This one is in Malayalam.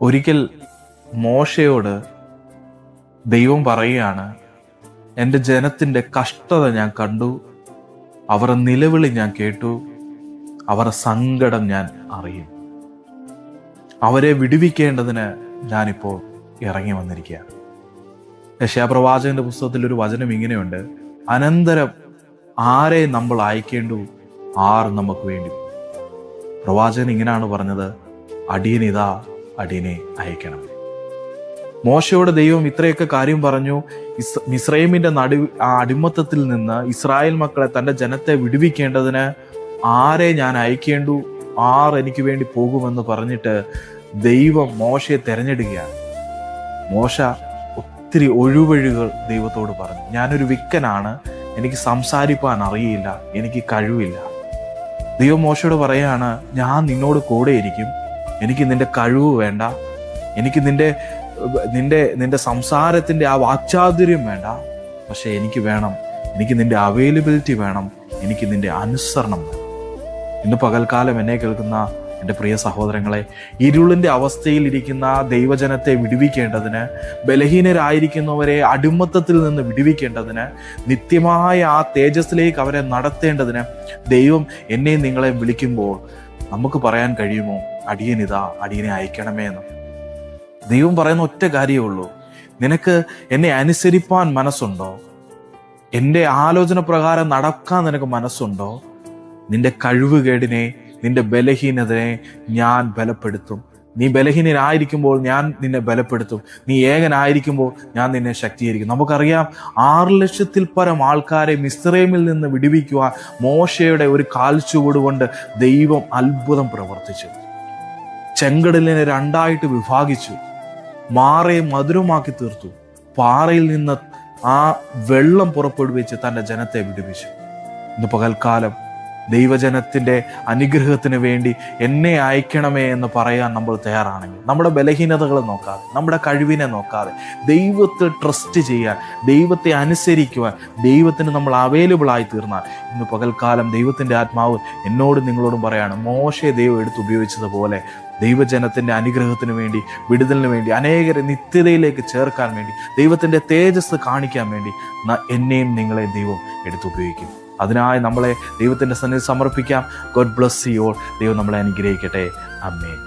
ഒരിക്കൽ മോശയോട് ദൈവം പറയുകയാണ്, എൻ്റെ ജനത്തിൻ്റെ കഷ്ടത ഞാൻ കണ്ടു, അവരുടെ നിലവിളി ഞാൻ കേട്ടു, അവരുടെ സങ്കടം ഞാൻ അറിയും. അവരെ വിടുവിക്കേണ്ടതിന് ഞാനിപ്പോൾ ഇറങ്ങി വന്നിരിക്കുകയാണ്. യെശയ്യാപ്രവാചകന്റെ പുസ്തകത്തിൽ ഒരു വചനം ഇങ്ങനെയുണ്ട്: അനന്തരം ആരെ നമ്മൾ അയക്കേണ്ടു, ആർ നമുക്ക് വേണ്ടി. പ്രവാചകൻ ഇങ്ങനെയാണ് പറഞ്ഞത്: അടിയനിതാ, അടിയനെ അയക്കണം. മോശയോട് ദൈവം ഇത്രയൊക്കെ കാര്യം പറഞ്ഞു. മിസ്രയീമിന്റെ അടിമത്തത്തിൽ നിന്ന് ഇസ്രായേൽ മക്കളെ, തൻ്റെ ജനത്തെ വിടുവിക്കേണ്ടതിന് ആരെ ഞാൻ അയക്കേണ്ടു, ആർ എനിക്ക് വേണ്ടി പോകുമെന്ന് പറഞ്ഞിട്ട് ദൈവം മോശയെ തെരഞ്ഞെടുക്കുകയാണ്. മോശ ഒത്തിരി ഒഴിവഴികൾ ദൈവത്തോട് പറഞ്ഞു. ഞാനൊരു വിക്കനാണ്, എനിക്ക് സംസാരിപ്പാൻ അറിയില്ല, എനിക്ക് കഴിവില്ല. ദൈവം മോശയോട് പറയാണ്, ഞാൻ നിന്നോട് കൂടെ ഇരിക്കും. എനിക്ക് നിന്റെ കഴിവ് വേണ്ട, എനിക്ക് നിന്റെ സംസാരത്തിൻ്റെ ആ വാക്ചാതുര്യം വേണ്ട, പക്ഷെ എനിക്ക് വേണം, എനിക്ക് നിന്റെ അവൈലബിലിറ്റി വേണം, എനിക്ക് നിന്റെ അനുസരണം വേണം. ഇന്ന് പകൽക്കാലം എന്നെ കേൾക്കുന്ന എൻ്റെ പ്രിയ സഹോദരങ്ങളെ, ഇരുളിൻ്റെ അവസ്ഥയിലിരിക്കുന്ന ദൈവജനത്തെ വിടുവിക്കേണ്ടതിന്, ബലഹീനരായിരിക്കുന്നവരെ അടിമത്തത്തിൽ നിന്ന് വിടുവിക്കേണ്ടതിന്, നിത്യമായ ആ തേജസ്സിലേക്ക് അവരെ നടത്തേണ്ടതിന് ദൈവം എന്നെ നിങ്ങളെ വിളിക്കുമ്പോൾ നമുക്ക് പറയാൻ കഴിയുമോ, അടിയനിതാ, അടിയനെ അയക്കണമേ എന്ന്? ദൈവം പറയുന്ന ഒറ്റ കാര്യമേ ഉള്ളൂ: നിനക്ക് എന്നെ അനുസരിപ്പാൻ മനസ്സുണ്ടോ? എൻ്റെ ആലോചന പ്രകാരം നടക്കാൻ നിനക്ക് മനസ്സുണ്ടോ? നിന്റെ കഴിവുകേടിനെ, നിന്റെ ബലഹീനതയെ ഞാൻ ബലപ്പെടുത്തും. നീ ബലഹീനനായിരിക്കുമ്പോൾ ഞാൻ നിന്നെ ബലപ്പെടുത്തും. നീ ഏകനായിരിക്കുമ്പോൾ ഞാൻ നിന്നെ ശക്തീകരിക്കും. നമുക്കറിയാം, 6 ലക്ഷത്തിൽ പരം ആൾക്കാരെ മിസ്രയീമിൽ നിന്ന് വിടുവിക്കുവാൻ മോശയുടെ ഒരു കാൽച്ചുവട് കൊണ്ട് ദൈവം അത്ഭുതം പ്രവർത്തിച്ചു. ചെങ്കടലിനെ 2ആയിട്ട് വിഭാഗിച്ചു, മാറയെ മധുരമാക്കി തീർത്തു, പാറയിൽ നിന്ന് ആ വെള്ളം പുറപ്പെടുവിച്ച് തൻ്റെ ജനത്തെ വിടുവിച്ചു. ഇന്ന് പകൽക്കാലം ദൈവജനത്തിൻ്റെ അനുഗ്രഹത്തിന് വേണ്ടി എന്നെ അയക്കണമേ എന്ന് പറയാൻ നമ്മൾ തയ്യാറാണെങ്കിൽ, നമ്മുടെ ബലഹീനതകൾ നോക്കാതെ, നമ്മുടെ കഴിവിനെ നോക്കാതെ, ദൈവത്തെ ട്രസ്റ്റ് ചെയ്യാൻ, ദൈവത്തെ അനുസരിക്കുവാൻ, ദൈവത്തിന് നമ്മൾ അവൈലബിൾ ആയി തീർന്നാൽ, ഇന്ന് പകൽക്കാലം ദൈവത്തിൻ്റെ ആത്മാവ് എന്നോടും നിങ്ങളോടും പറയാണ്, മോശയെ ദൈവം എടുത്ത് ഉപയോഗിച്ചതുപോലെ ദൈവജനത്തിൻ്റെ അനുഗ്രഹത്തിന് വേണ്ടി, വിടുതലിന് വേണ്ടി, അനേകരെ നിത്യതയിലേക്ക് ചേർക്കാൻ വേണ്ടി, ദൈവത്തിൻ്റെ തേജസ് കാണിക്കാൻ വേണ്ടി എന്നെയും നിങ്ങളെ ദൈവം എടുത്തുപയോഗിക്കും. അതിനായി നമ്മളെ ദൈവത്തിൻ്റെ സന്നിധിയിൽ സമർപ്പിക്കാം. God bless you all. ദൈവം നമ്മളെ അനുഗ്രഹിക്കട്ടെ. ആമേൻ.